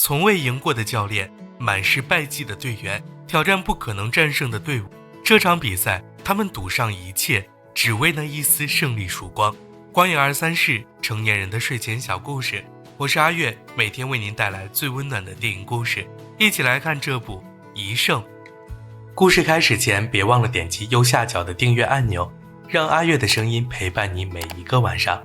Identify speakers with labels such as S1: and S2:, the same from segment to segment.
S1: 从未赢过的教练，满是败绩的队员，挑战不可能战胜的队伍。这场比赛，他们赌上一切，只为那一丝胜利曙光。光影23室，成年人的睡前小故事，我是阿月，每天为您带来最温暖的电影故事，一起来看这部《一胜》。故事开始前，别忘了点击右下角的订阅按钮，让阿月的声音陪伴你每一个晚上。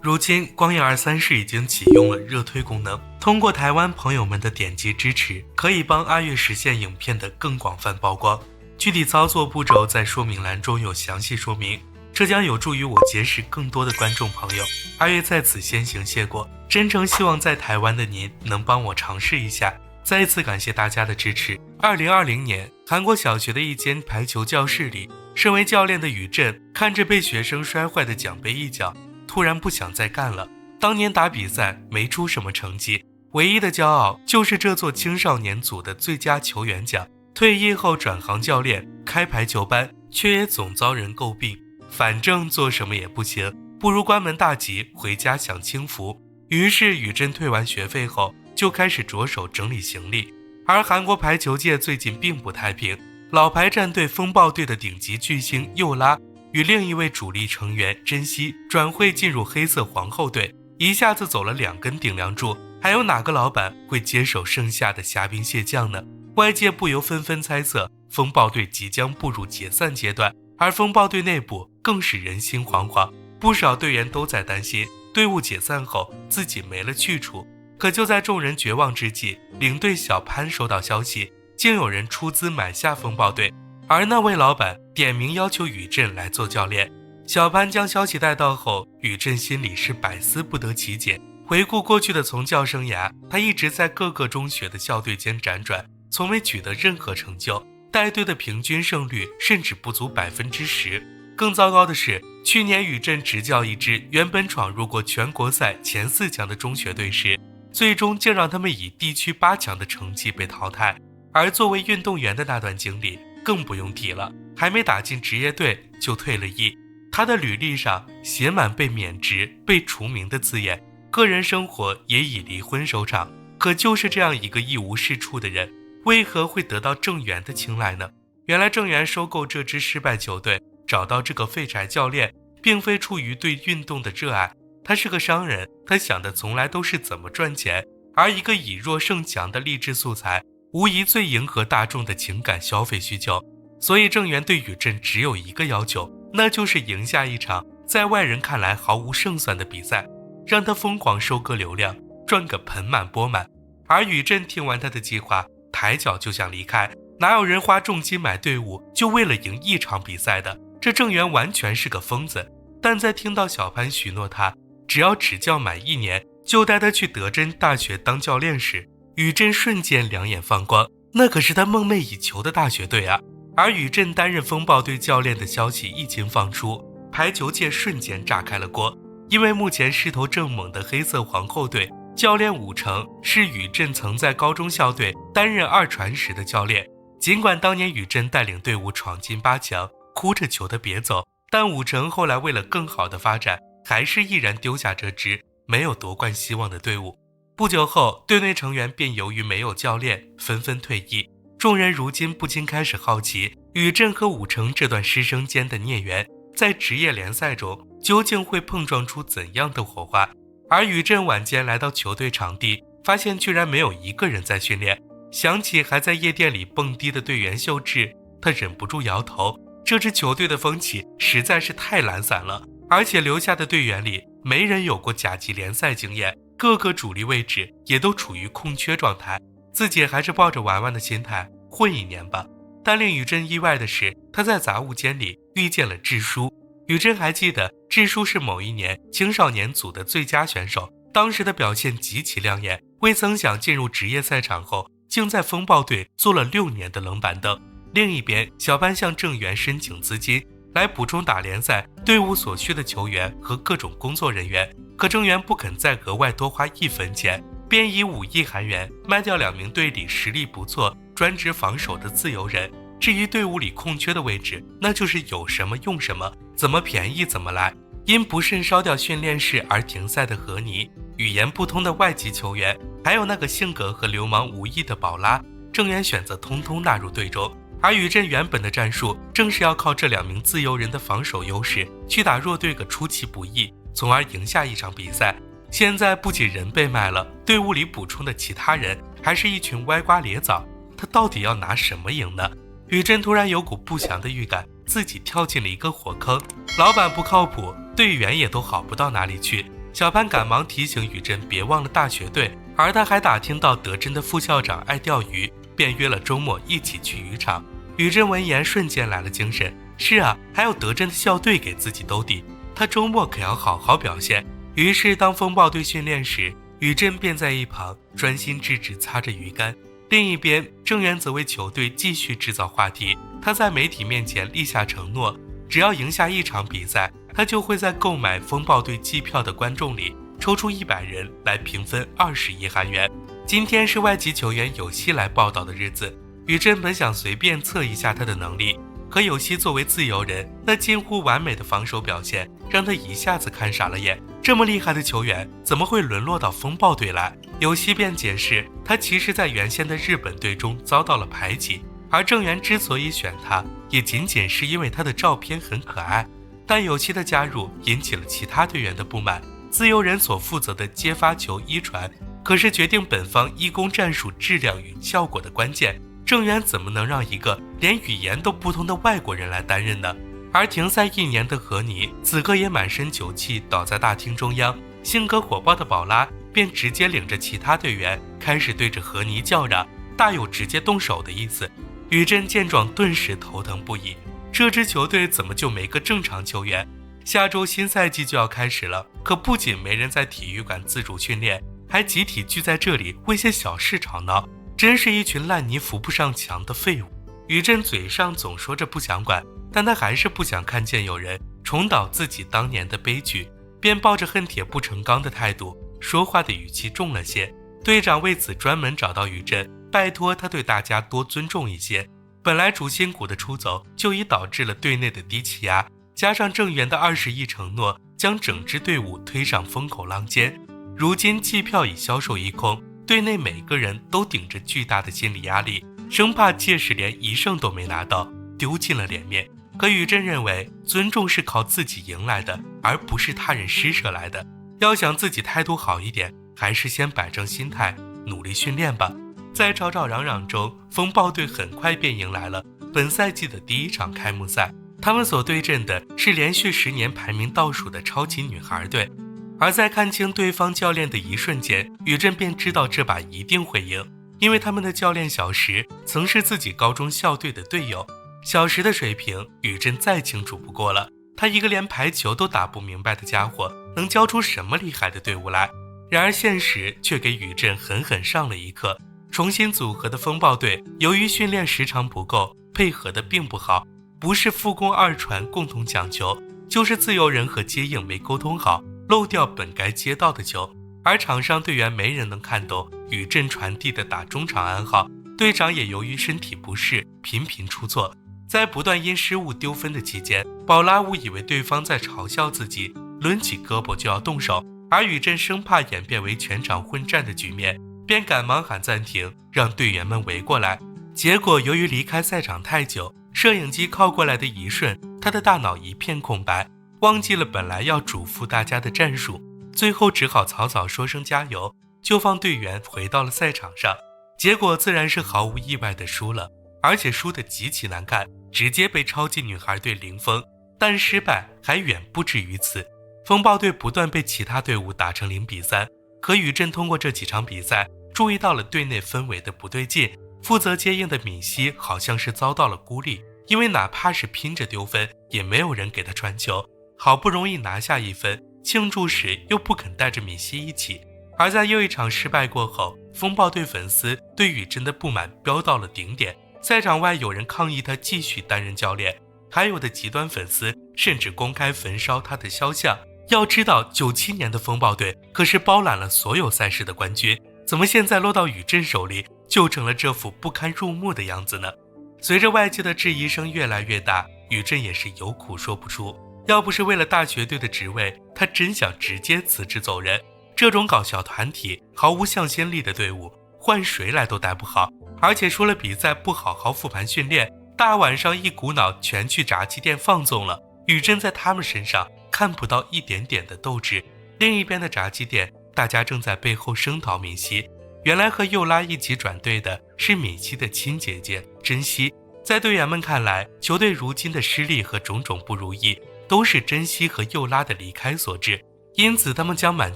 S1: 如今，光影23室已经启用了热推功能，通过台湾朋友们的点击支持，可以帮阿月实现影片的更广泛曝光。具体操作步骤在说明栏中有详细说明，这将有助于我结识更多的观众朋友。阿月在此先行谢过，真诚希望在台湾的您能帮我尝试一下。再一次感谢大家的支持。2020年，韩国小学的一间排球教室里，身为教练的宇镇看着被学生摔坏的奖杯一角，突然不想再干了。当年打比赛没出什么成绩，唯一的骄傲就是这座青少年组的最佳球员奖。退役后转行教练，开排球班，却也总遭人诟病。反正做什么也不行，不如关门大吉，回家享清福。于是宇镇退完学费后，就开始着手整理行李。而韩国排球界最近并不太平，老牌战队风暴队的顶级巨星佑拉与另一位主力成员珍惜转会进入黑色皇后队，一下子走了2根顶梁柱，还有哪个老板会接手剩下的虾兵蟹将呢？外界不由纷纷猜测，风暴队即将步入解散阶段，而风暴队内部更是人心惶惶，不少队员都在担心队伍解散后自己没了去处。可就在众人绝望之际，领队小潘收到消息，竟有人出资买下风暴队，而那位老板点名要求宇镇来做教练。小潘将消息带到后，宇镇心里是百思不得其解。回顾过去的从教生涯，他一直在各个中学的校队间辗转，从未取得任何成就，带队的平均胜率甚至不足10%。更糟糕的是，去年宇镇执教一支原本闯入过全国赛前4强的中学队时，最终竟让他们以地区8强的成绩被淘汰。而作为运动员的那段经历更不用提了，还没打进职业队就退了役。他的履历上写满被免职、被除名的字眼，个人生活也以离婚收场。可就是这样一个一无是处的人，为何会得到郑源的青睐呢？原来郑源收购这支失败球队，找到这个废柴教练，并非出于对运动的热爱，他是个商人，他想的从来都是怎么赚钱，而一个以弱胜强的励志素材，无疑最迎合大众的情感消费需求。所以郑源对宇镇只有一个要求，那就是赢下一场在外人看来毫无胜算的比赛，让他疯狂收割流量，赚个盆满钵满。而宇镇听完他的计划，抬脚就想离开，哪有人花重金买队伍就为了赢一场比赛的？这郑源完全是个疯子。但在听到小潘许诺他只要执教满1年就带他去德珍大学当教练时，宇镇瞬间两眼放光，那可是他梦寐以求的大学队啊！而宇镇担任风暴队教练的消息一经放出，排球界瞬间炸开了锅。因为目前势头正猛的黑色皇后队教练武成是宇镇曾在高中校队担任2传时的教练。尽管当年宇镇带领队伍闯进8强，哭着求他别走，但武成后来为了更好的发展，还是毅然丢下这支没有夺冠希望的队伍。不久后，队内成员便由于没有教练纷纷退役。众人如今不禁开始好奇，宇镇和武成这段师生间的孽缘，在职业联赛中究竟会碰撞出怎样的火花？而宇镇晚间来到球队场地，发现居然没有一个人在训练。想起还在夜店里蹦迪的队员秀智，他忍不住摇头，这支球队的风气实在是太懒散了，而且留下的队员里没人有过甲级联赛经验，各个主力位置也都处于空缺状态，自己还是抱着玩玩的心态混1年吧。但令宇镇意外的是，他在杂物间里遇见了智叔。宇镇还记得智叔是某一年青少年组的最佳选手，当时的表现极其亮眼，未曾想进入职业赛场后，竟在风暴队坐了6年的冷板凳。另一边，小潘向郑源申请资金，来补充打联赛队伍所需的球员和各种工作人员，可郑源不肯再额外多花1分钱，便以5亿韩元卖掉2名队里实力不错、专职防守的自由人。至于队伍里空缺的位置，那就是有什么用什么，怎么便宜怎么来。因不慎烧掉训练室而停赛的何尼，语言不通的外籍球员，还有那个性格和流氓无异的宝拉，郑源选择通通纳入队中。而宇镇原本的战术正是要靠这2名自由人的防守优势去打弱队个出其不意，从而赢下一场比赛。现在不仅人被卖了，队伍里补充的其他人还是一群歪瓜裂枣，他到底要拿什么赢呢？宇镇突然有股不祥的预感，自己跳进了一个火坑，老板不靠谱，队员也都好不到哪里去。小潘赶忙提醒宇镇别忘了大学队，而他还打听到德珍的副校长爱钓鱼，便约了周末一起去渔场。宇镇闻言瞬间来了精神，是啊，还有德珍的校队给自己兜底，他周末可要好好表现。于是当风暴队训练时，宇镇便在一旁专心致志擦着鱼竿。另一边，郑源则为球队继续制造话题，他在媒体面前立下承诺，只要赢下一场比赛，他就会在购买风暴队机票的观众里抽出100人来平分20亿韩元。今天是外籍球员有希来报道的日子，宇镇本想随便测一下他的能力，可有希作为自由人，那近乎完美的防守表现让他一下子看傻了眼。这么厉害的球员怎么会沦落到风暴队来？有希便解释，他其实在原先的日本队中遭到了排挤，而郑源之所以选他，也仅仅是因为他的照片很可爱。但有希的加入引起了其他队员的不满，自由人所负责的接发球一传可是决定本方一攻战术质量与效果的关键，郑源怎么能让一个连语言都不通的外国人来担任呢？而停赛1年的何尼此刻也满身酒气倒在大厅中央，性格火爆的宝拉便直接领着其他队员开始对着何尼叫嚷，大有直接动手的意思。宇镇见状顿时头疼不已，这支球队怎么就没个正常球员？下周新赛季就要开始了，可不仅没人在体育馆自主训练，还集体聚在这里为些小事吵闹，真是一群烂泥扶不上墙的废物。宇镇嘴上总说着不想管，但他还是不想看见有人重蹈自己当年的悲剧，便抱着恨铁不成钢的态度，说话的语气重了些。队长为此专门找到宇镇，拜托他对大家多尊重一些。本来主心骨的出走就已导致了队内的低气压，加上郑源的20亿承诺，将整支队伍推上风口浪尖。如今机票已销售一空，队内每个人都顶着巨大的心理压力，生怕届时连1胜都没拿到，丢尽了脸面。可宇镇认为，尊重是靠自己赢来的，而不是他人施舍来的。要想自己态度好一点，还是先摆正心态，努力训练吧。在吵吵嚷嚷中，风暴队很快便迎来了本赛季的第1场开幕赛。他们所对阵的是连续10年排名倒数的超级女孩队。而在看清对方教练的一瞬间，宇镇便知道这把一定会赢，因为他们的教练小石曾是自己高中校队的队友。小石的水平，宇镇再清楚不过了。他一个连排球都打不明白的家伙，能教出什么厉害的队伍来？然而现实却给宇镇狠狠上了一课。重新组合的风暴队，由于训练时长不够，配合的并不好，不是副攻2传共同抢球，就是自由人和接应没沟通好，漏掉本该接到的球。而场上队员没人能看懂宇镇传递的打中场暗号，队长也由于身体不适频频出错。在不断因失误丢分的期间，宝拉误以为对方在嘲笑自己，抡起胳膊就要动手，而宇镇生怕演变为全场混战的局面，便赶忙喊暂停，让队员们围过来。结果由于离开赛场太久，摄影机靠过来的一瞬，他的大脑一片空白，忘记了本来要嘱咐大家的战术，最后只好草草说声加油，就放队员回到了赛场上。结果自然是毫无意外的输了，而且输得极其难看，直接被超级女孩队零封。但失败还远不止于此，风暴队不断被其他队伍打成0-3。可宇镇通过这几场比赛注意到了队内氛围的不对劲，负责接应的米西好像是遭到了孤立，因为哪怕是拼着丢分，也没有人给他传球。好不容易拿下1分，庆祝时又不肯带着米西一起。而在又一场失败过后，风暴队粉丝对宇镇的不满飙到了顶点，赛场外有人抗议他继续担任教练，还有的极端粉丝甚至公开焚烧他的肖像。要知道97年的风暴队可是包揽了所有赛事的冠军，怎么现在落到宇镇手里就成了这副不堪入目的样子呢？随着外界的质疑声越来越大，宇镇也是有苦说不出。要不是为了大学队的职位，他真想直接辞职走人。这种搞笑团体毫无向心力的队伍，换谁来都带不好，而且输了比赛不好好复盘训练，大晚上一股脑全去炸鸡店放纵了。宇珍在他们身上看不到一点点的斗志。另一边的炸鸡店，大家正在背后声讨米西。原来和佑拉一起转队的是米西的亲姐姐珍惜。在队员们看来，球队如今的失利和种种不如意都是珍惜和佑拉的离开所致，因此他们将满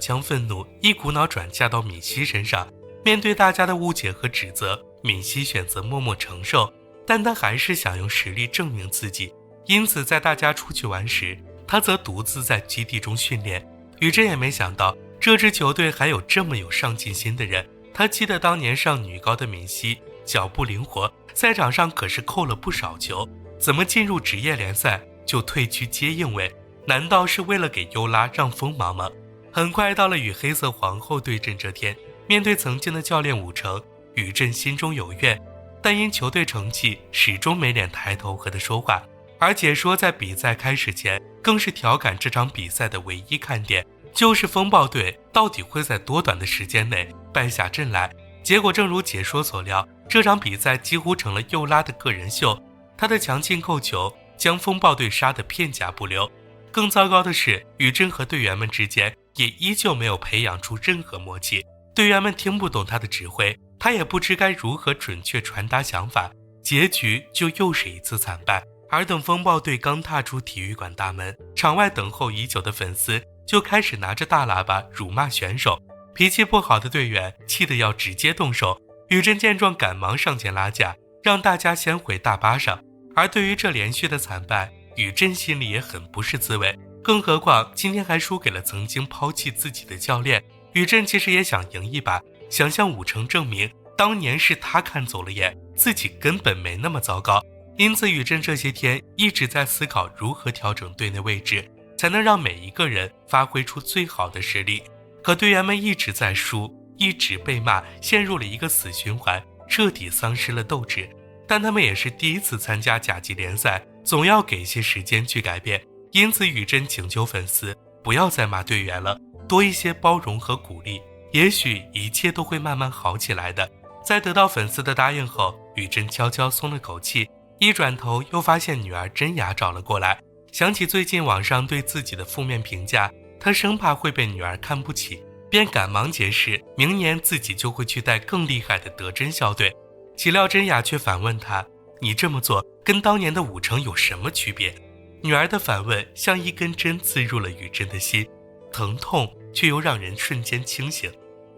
S1: 腔愤怒一股脑转嫁到米西身上。面对大家的误解和指责，米西选择默默承受，但他还是想用实力证明自己。因此在大家出去玩时，他则独自在基地中训练。宇珍也没想到这支球队还有这么有上进心的人。他记得当年上女高的米西脚步灵活，赛场上可是扣了不少球，怎么进入职业联赛就退居接应位？难道是为了给优拉让锋芒吗？很快到了与黑色皇后对阵这天，面对曾经的教练武成，宇镇心中有怨，但因球队成绩始终没脸抬头和他说话。而解说在比赛开始前更是调侃这场比赛的唯一看点，就是风暴队到底会在多短的时间内败下阵来。结果正如解说所料，这场比赛几乎成了佑拉的个人秀，他的强劲扣球将风暴队杀得片甲不留。更糟糕的是，宇珍和队员们之间也依旧没有培养出任何默契，队员们听不懂他的指挥，他也不知该如何准确传达想法，结局就又是一次惨败。而等风暴队刚踏出体育馆大门，场外等候已久的粉丝就开始拿着大喇叭辱骂选手，脾气不好的队员气得要直接动手。宇珍见状赶忙上前拉架，让大家先回大巴上。而对于这连续的惨败，宇珍心里也很不是滋味，更何况今天还输给了曾经抛弃自己的教练。宇珍其实也想赢一把，想向武成证明当年是他看走了眼，自己根本没那么糟糕。因此宇珍这些天一直在思考如何调整队内位置，才能让每一个人发挥出最好的实力。可队员们一直在输，一直被骂，陷入了一个死循环，彻底丧失了斗志。但他们也是第一次参加甲级联赛，总要给些时间去改变。因此宇珍请求粉丝不要再骂队员了，多一些包容和鼓励，也许一切都会慢慢好起来的。在得到粉丝的答应后，宇珍悄悄松了口气，一转头又发现女儿真雅找了过来。想起最近网上对自己的负面评价，他生怕会被女儿看不起，便赶忙解释明年自己就会去带更厉害的德真校队。岂料真雅却反问他，你这么做跟当年的武成有什么区别？女儿的反问像一根针刺入了宇珍的心，疼痛却又让人瞬间清醒。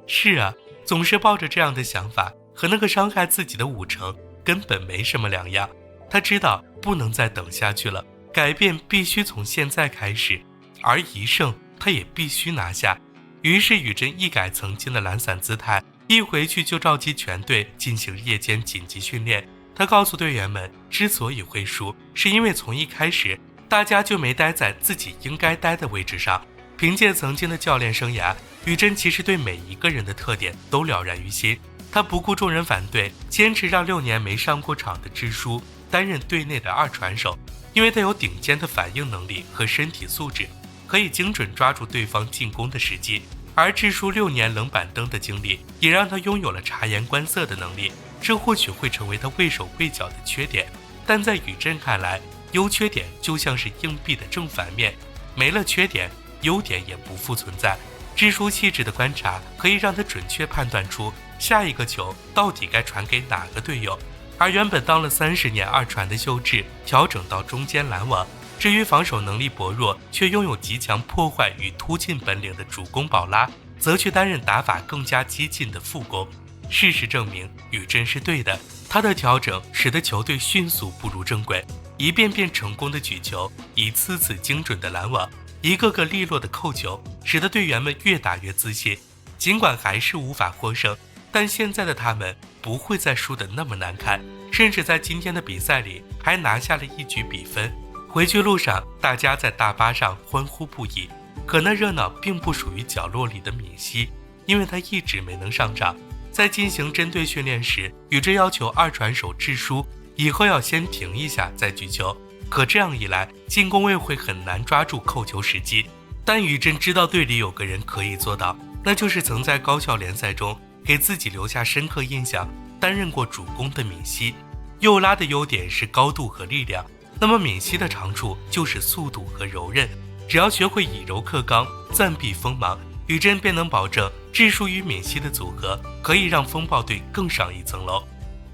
S1: 是啊，总是抱着这样的想法，和那个伤害自己的武成根本没什么两样。他知道不能再等下去了，改变必须从现在开始，而一胜他也必须拿下。于是宇珍一改曾经的懒散姿态，一回去就召集全队进行夜间紧急训练。他告诉队员们，之所以会输，是因为从一开始大家就没待在自己应该待的位置上。凭借曾经的教练生涯，宇珍其实对每一个人的特点都了然于心。他不顾众人反对，坚持让6年没上过场的支书担任队内的2传手，因为他有顶尖的反应能力和身体素质，可以精准抓住对方进攻的时机。而智叔6年冷板凳的经历，也让他拥有了察言观色的能力，这或许会成为他畏手畏脚的缺点，但在宇珍看来，优缺点就像是硬币的正反面，没了缺点，优点也不复存在。智叔细致的观察可以让他准确判断出下一个球到底该传给哪个队友。而原本当了30年2传的秀智调整到中间拦网，至于防守能力薄弱却拥有极强破坏与突进本领的主攻宝拉，则去担任打法更加激进的副攻。事实证明宇珍是对的，他的调整使得球队迅速步入正轨，一遍遍成功的举球，一次次精准的拦网，一个个利落的扣球，使得队员们越打越自信。尽管还是无法获胜，但现在的他们不会再输得那么难看，甚至在今天的比赛里还拿下了1局比分。回去路上，大家在大巴上欢呼不已，可那热闹并不属于角落里的米西，因为他一直没能上场。在进行针对训练时，宇珍要求2传手智叔以后要先停一下再举球，可这样一来进攻位会很难抓住扣球时机。但宇珍知道队里有个人可以做到，那就是曾在高校联赛中给自己留下深刻印象、担任过主攻的闵熙。右拉的优点是高度和力量，那么闵熙的长处就是速度和柔韧。只要学会以柔克刚，暂避锋芒，宇振便能保证智叔与闵熙的组合可以让风暴队更上一层楼。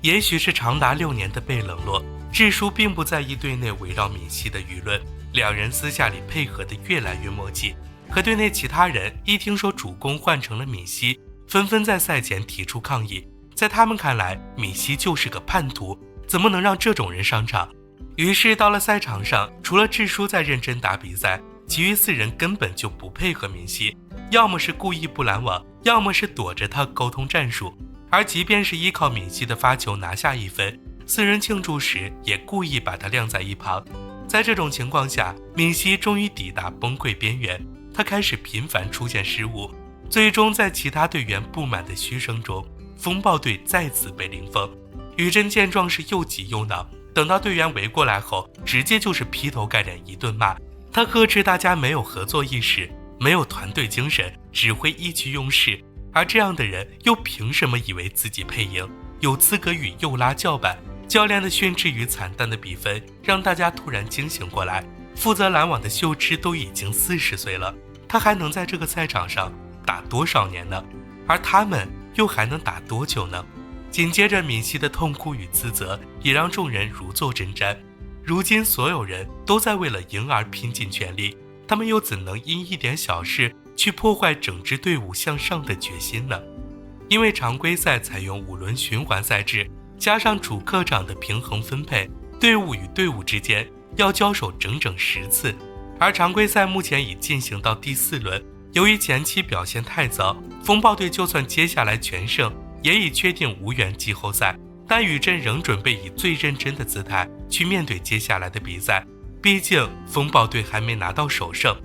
S1: 也许是长达6年的被冷落，智叔并不在意队内围绕闵熙的舆论，两人私下里配合得越来越默契。可队内其他人一听说主攻换成了闵熙，纷纷在赛前提出抗议。在他们看来，闵熙就是个叛徒，怎么能让这种人上场？于是到了赛场上，除了智叔在认真打比赛，其余4人根本就不配合闵熙，要么是故意不拦网，要么是躲着他沟通战术。而即便是依靠闵熙的发球拿下1分，4人庆祝时也故意把他晾在一旁。在这种情况下，闵熙终于抵达崩溃边缘，他开始频繁出现失误，最终在其他队员不满的嘘声中，风暴队再次被零封。宇振见状是又急又恼，等到队员围过来后，直接就是劈头盖脸一顿骂。他呵斥大家没有合作意识，没有团队精神，只会意气用事，而这样的人又凭什么以为自己配赢，有资格与右拉叫板？教练的训斥与惨淡的比分让大家突然惊醒过来，负责拦网的秀芝都已经40岁了，他还能在这个赛场上打多少年呢？而他们又还能打多久呢？紧接着闵熙的痛哭与自责也让众人如坐针毡。如今所有人都在为了赢而拼尽全力，他们又怎能因一点小事去破坏整支队伍向上的决心呢？因为常规赛采用5轮循环赛制，加上主客场的平衡分配，队伍与队伍之间要交手整整10次，而常规赛目前已进行到第4轮。由于前期表现太糟，风暴队就算接下来全胜，也已确定无缘季后赛。但宇振仍准备以最认真的姿态去面对接下来的比赛，毕竟风暴队还没拿到首胜。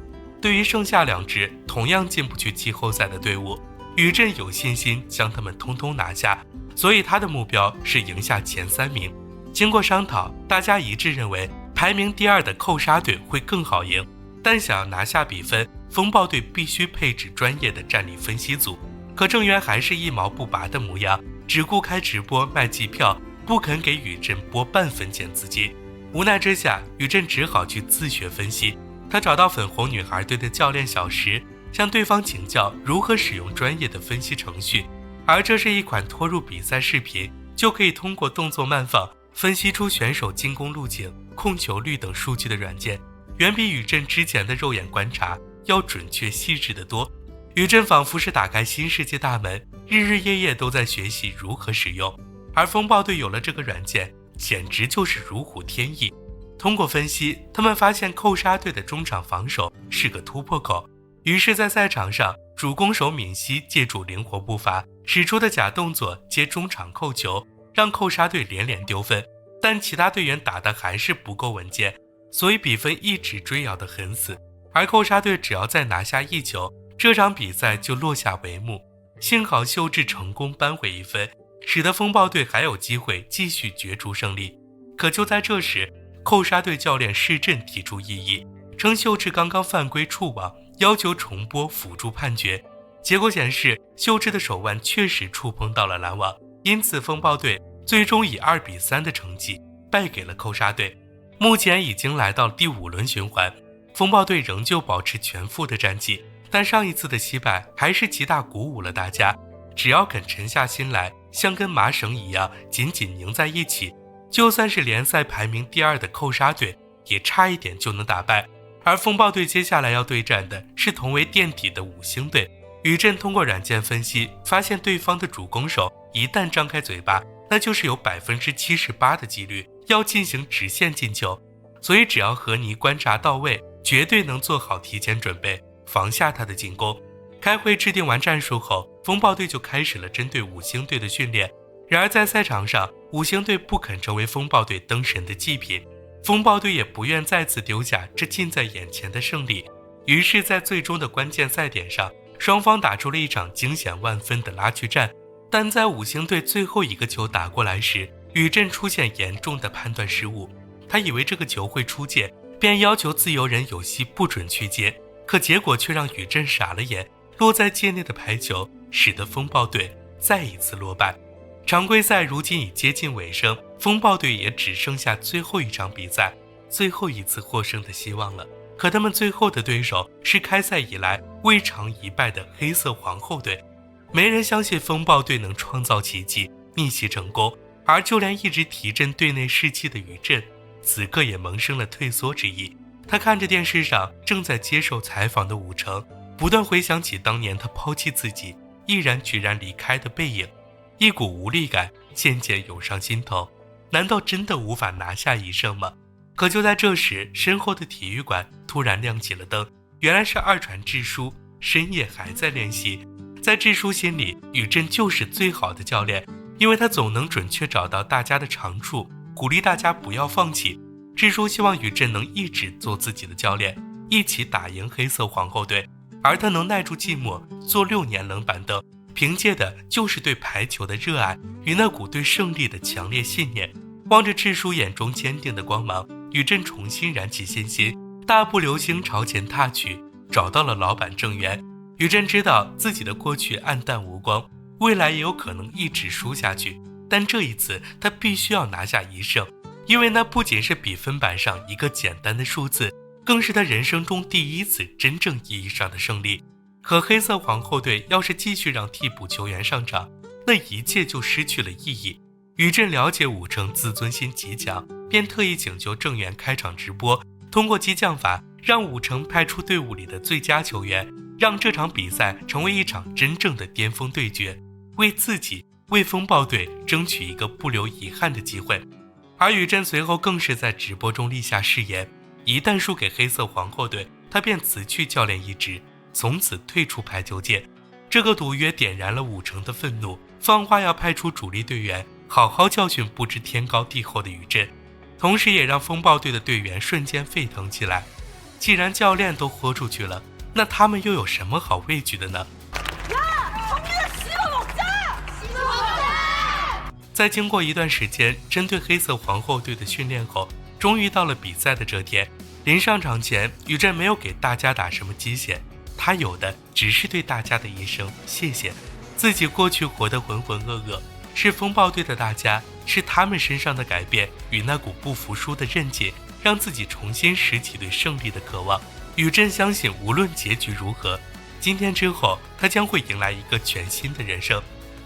S1: 对于剩下2支同样进不去季后赛的队伍，宇振有信心将他们通通拿下，所以他的目标是赢下前3名。经过商讨，大家一致认为排名第2的扣杀队会更好赢，但想要拿下比分，风暴队必须配置专业的战力分析组。可郑源还是一毛不拔的模样，只顾开直播卖机票，不肯给宇振拨半分钱资金。无奈之下，宇振只好去自学分析。他找到粉红女孩队的教练小石，向对方请教如何使用专业的分析程序。而这是一款拖入比赛视频就可以通过动作慢放分析出选手进攻路径、控球率等数据的软件，远比宇振之前的肉眼观察要准确细致得多。宇振仿佛是打开新世界大门，日日夜夜都在学习如何使用。而风暴队有了这个软件，简直就是如虎添翼。通过分析，他们发现扣杀队的中场防守是个突破口，于是在赛场上，主攻手闵熙借助灵活步伐使出的假动作接中场扣球，让扣杀队连连丢分。但其他队员打得还是不够稳健，所以比分一直追咬得很死。而扣杀队只要再拿下1球，这场比赛就落下帷幕。幸好秀智成功扳回1分，使得风暴队还有机会继续角逐胜利。可就在这时，扣杀队教练施震提出异议，称秀智刚刚犯规触网，要求重播辅助判决。结果显示，秀智的手腕确实触碰到了拦网，因此风暴队最终以2-3的成绩败给了扣杀队。目前已经来到第5轮循环，风暴队仍旧保持全负的战绩，但上一次的惜败还是极大鼓舞了大家。只要肯沉下心来，像根麻绳一样紧紧拧在一起，就算是联赛排名第2的扣杀队，也差一点就能打败。而风暴队接下来要对战的是同为垫底的5星队。宇振通过软件分析，发现对方的主攻手一旦张开嘴巴，那就是有78%的几率要进行直线进球，所以只要和泥观察到位，绝对能做好提前准备，防下他的进攻。开会制定完战术后，风暴队就开始了针对5星队的训练。然而在赛场上，5星队不肯成为风暴队灯神的祭品，风暴队也不愿再次丢下这近在眼前的胜利。于是在最终的关键赛点上，双方打出了一场惊险万分的拉锯战。但在5星队最后一个球打过来时，宇振出现严重的判断失误。他以为这个球会出界，便要求自由人有希不准去接，可结果却让宇振傻了眼，落在界内的排球使得风暴队再一次落败。常规赛如今已接近尾声，风暴队也只剩下最后一场比赛，最后一次获胜的希望了。可他们最后的对手是开赛以来未尝一败的黑色皇后队。没人相信风暴队能创造奇迹，逆袭成功，而就连一直提振队内士气的于震，此刻也萌生了退缩之意。他看着电视上正在接受采访的武成，不断回想起当年他抛弃自己，毅然决然离开的背影，一股无力感渐渐涌上心头。难道真的无法拿下一胜吗？可就在这时，身后的体育馆突然亮起了灯，原来是二传智叔深夜还在练习。在智叔心里，宇震就是最好的教练，因为他总能准确找到大家的长处，鼓励大家不要放弃。智叔希望宇震能一直做自己的教练，一起打赢黑色皇后队，而他能耐住寂寞，坐6年冷板凳，凭借的就是对排球的热爱与那股对胜利的强烈信念。望着智叔眼中坚定的光芒，宇震重新燃起信心，大步流星朝前踏去，找到了老板郑源。宇震知道自己的过去暗淡无光，未来也有可能一直输下去，但这一次他必须要拿下一胜，因为那不仅是比分板上一个简单的数字，更是他人生中第一次真正意义上的胜利。可黑色皇后队要是继续让替补球员上场，那一切就失去了意义。宇震了解武成自尊心极强，便特意请求郑源开场直播，通过激将法让武成派出队伍里的最佳球员，让这场比赛成为一场真正的巅峰对决，为自己为风暴队争取一个不留遗憾的机会。而宇震随后更是在直播中立下誓言，一旦输给黑色皇后队，他便辞去教练一职，从此退出排球界。这个赌约点燃了武成的愤怒，放话要派出主力队员好好教训不知天高地厚的宇震，同时也让风暴队的队员瞬间沸腾起来。既然教练都豁出去了，那他们又有什么好畏惧的呢？在经过一段时间针对黑色皇后队的训练后，终于到了比赛的这天。临上场前，宇震没有给大家打什么鸡血，他有的只是对大家的一声谢谢。自己过去活得浑浑噩噩，是风暴队的大家，是他们身上的改变与那股不服输的韧劲，让自己重新拾起对胜利的渴望。宇震相信无论结局如何，今天之后他将会迎来一个全新的人生。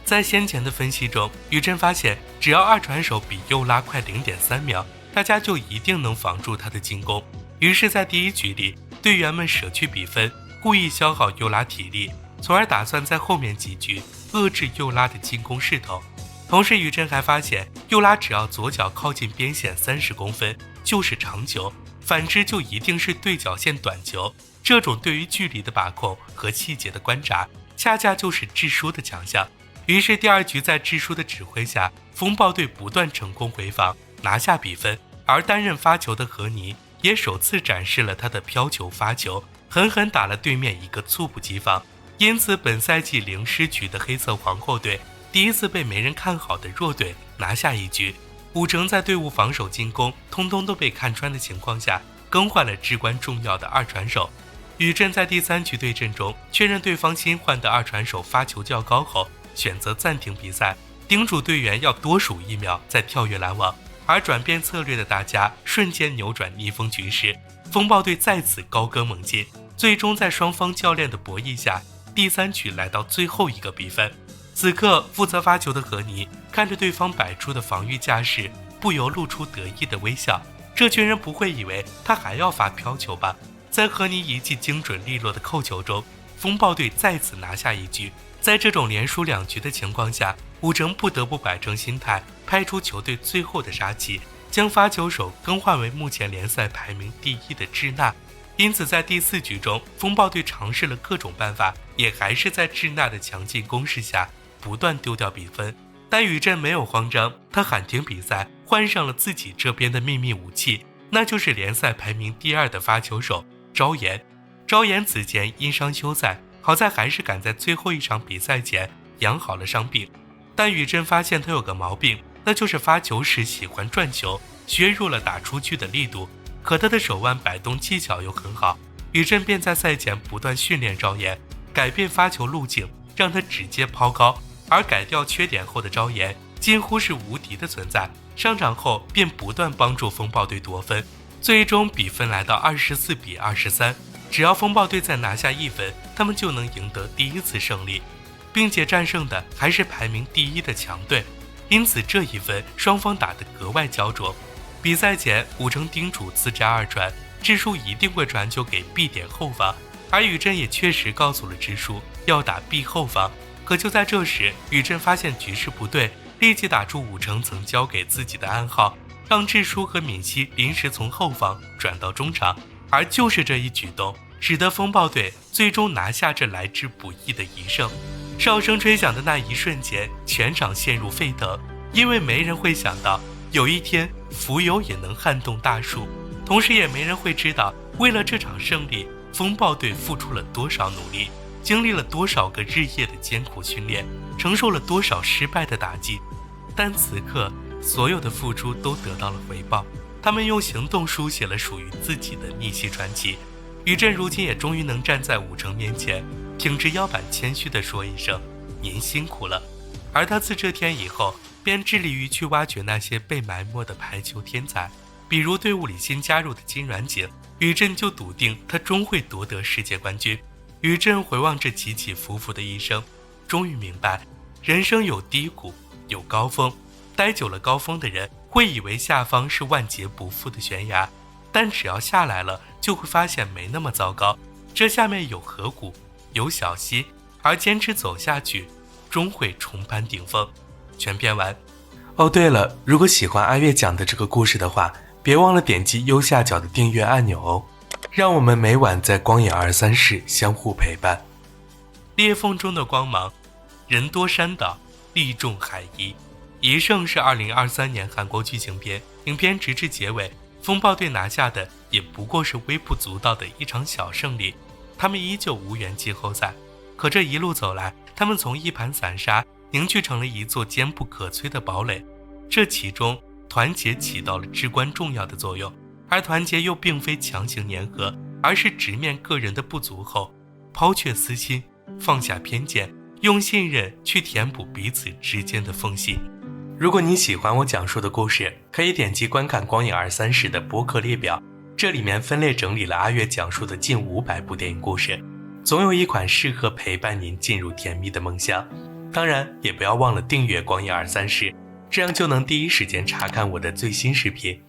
S1: 在先前的分析中，宇震发现只要二传手比右拉快 0.3 秒，大家就一定能防住他的进攻。于是在第一局里，队员们舍去比分，故意消耗右拉体力，从而打算在后面几局遏制右拉的进攻势头。同时宇震还发现，右拉只要左脚靠近边线30公分就是长球，反之就一定是对角线短球。这种对于距离的把控和细节的观察，恰恰就是智叔的强项。于是第二局在智叔的指挥下，风暴队不断成功回防，拿下比分。而担任发球的何尼也首次展示了他的飘球发球，狠狠打了对面一个猝不及防。因此本赛季0失局的黑色皇后队第一次被没人看好的弱队拿下一局。武成在队伍防守进攻通通都被看穿的情况下，更换了至关重要的二传手。宇震在第3局对阵中确认对方新换的二传手发球较高后，选择暂停比赛，叮嘱队员要多数1秒再跳跃拦网。而转变策略的大家瞬间扭转逆风局势，风暴队再次高歌猛进，最终在双方教练的博弈下，第3局来到最后一个比分。此刻负责发球的何尼看着对方摆出的防御架势，不由露出得意的微笑。这群人不会以为他还要发飘球吧？在何尼一记精准利落的扣球中，风暴队再次拿下一局。在这种连输2局的情况下，武成不得不摆正心态，派出球队最后的杀器，将发球手更换为目前联赛排名第1的智纳。因此在第4局中，风暴队尝试了各种办法，也还是在智纳的强劲攻势下不断丢掉比分。但宇震没有慌张，他喊停比赛，换上了自己这边的秘密武器，那就是联赛排名第2的发球手昭妍。昭妍此前因伤休赛，好在还是赶在最后一场比赛前养好了伤病。但宇震发现他有个毛病，那就是发球时喜欢转球，削弱了打出去的力度。可他的手腕摆动技巧又很好，宇震便在赛前不断训练昭妍。改变发球路径，让他直接抛高，而改掉缺点后的昭彦近乎是无敌的存在。上场后便不断帮助风暴队夺分，最终比分来到24-23。只要风暴队再拿下1分，他们就能赢得第1次胜利，并且战胜的还是排名第1的强队。因此这一分双方打得格外焦灼。比赛前，武成叮嘱自摘二传，智叔一定会传球给 B 点后方，而宇振也确实告诉了智叔要打 B 后方。可就在这时，宇振发现局势不对，立即打出武成曾交给自己的暗号，让智叔和闵熙临时从后方转到中场。而就是这一举动，使得风暴队最终拿下这来之不易的1胜。哨声吹响的那一瞬间，全场陷入沸腾，因为没人会想到有一天蜉蝣也能撼动大树，同时也没人会知道，为了这场胜利，风暴队付出了多少努力，经历了多少个日夜的艰苦训练，承受了多少失败的打击。但此刻，所有的付出都得到了回报，他们用行动书写了属于自己的逆袭传奇。宇振如今也终于能站在武成面前，挺直腰板谦虚地说一声您辛苦了。而他自这天以后便致力于去挖掘那些被埋没的排球天才，比如队伍里新加入的金软景，宇振就笃定他终会夺得世界冠军。宇振回望这起起伏伏的一生，终于明白人生有低谷有高峰，待久了高峰的人会以为下方是万劫不复的悬崖，但只要下来了就会发现没那么糟糕，这下面有河谷有小溪，而坚持走下去终会重攀顶峰。全篇完。哦对了，如果喜欢阿月讲的这个故事的话，别忘了点击右下角的订阅按钮哦，让我们每晚在光影23室相互陪伴。裂缝中的光芒，人多山倒，力重海夷。一胜是2023年韩国剧情片，影片直至结尾，风暴队拿下的也不过是微不足道的一场小胜利，他们依旧无缘季后赛。可这一路走来，他们从一盘散沙凝聚成了一座坚不可摧的堡垒，这其中团结起到了至关重要的作用。而团结又并非强行粘合，而是直面个人的不足后，抛却私心，放下偏见，用信任去填补彼此之间的缝隙。如果你喜欢我讲述的故事，可以点击观看光影23室的播客列表，这里面分类整理了阿月讲述的近500部电影故事，总有一款适合陪伴您进入甜蜜的梦乡。当然也不要忘了订阅光影23室，这样就能第一时间查看我的最新视频。